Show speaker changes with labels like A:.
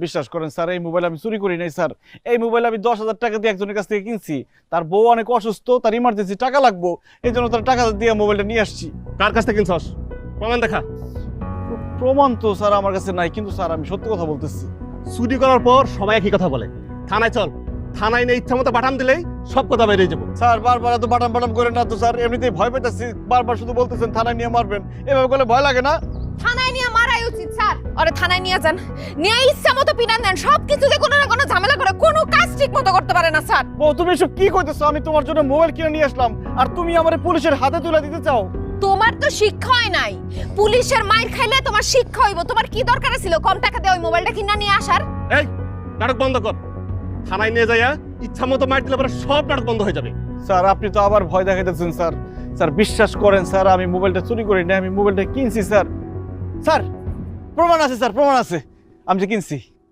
A: বিশ্বাস করেন স্যার, এই মোবাইল আমি চুরি করি নাই স্যার। এই মোবাইল আমি 10,000 টাকা দিয়ে একজনের কাছ থেকে কিনছি। তার বউ অনেক অসুস্থ, তার ইমার্জেন্সি টাকা লাগবো, এই জন্য তার টাকা দিয়ে মোবাইলটা নিয়ে আসছি।
B: কার কাছ থেকে কিনছস? প্রমাণ দেখা।
A: প্রমাণ তো স্যার আমার কাছে নাই, কিন্তু স্যার আমি সত্যি কথা বলতেছি।
B: চুরি করার পর সবাই একই কথা বলে। থানায় চল, থানায় নিয়ে ইচ্ছা মতো বাটাম দিলেই সব কথা বেরিয়ে যাবো।
A: স্যার বারবার এত বাটাম বাটাম করেন না তো স্যার, এমনিতেই ভয় পেতেছি, বারবার শুধু বলতেছেন থানায় নিয়ে মারবেন, এভাবে করলে ভয় লাগে না?
C: থানায় নিয়ে মারাই উচিত স্যার। আরে থানায় নিয়ে যান, নিয়ে ইচ্ছা মতো পিনান দেন, সব কিছুতে কোনো না কোনো ঝামেলা করে কোনো কাজ ঠিক মতো করতে পারে না স্যার।
A: বউ তুমি এসব কি কইতেছো? আমি তোমার জন্য মোবাইল কিনে নিয়ে আসলাম, আর তুমি আমার পুলিশের হাতে তুলে দিতে চাও?
C: তোমার তো শিক্ষা হয় নাই, পুলিশের মাইর খাইলে তোমার শিক্ষা হইব। তোমার কি দরকার ছিল কম টাকা দিয়ে ওই মোবাইলটা কিনা নিয়ে আসার?
B: এই নাটক বন্ধ কর। থানায় নিয়ে যাইয়া ইচ্ছা মতো মার দিলে পরে সব নাটক বন্ধ হয়ে যাবে।
A: স্যার আপনি তো আবার ভয় দেখাইতেছেন স্যার। স্যার বিশ্বাস করেন স্যার, আমি মোবাইলটা চুরি করি না, আমি মোবাইলটা কিনছি স্যার। স্যার প্রমাণ আছে স্যার, প্রমাণ আছে, আমি যে কিনছি।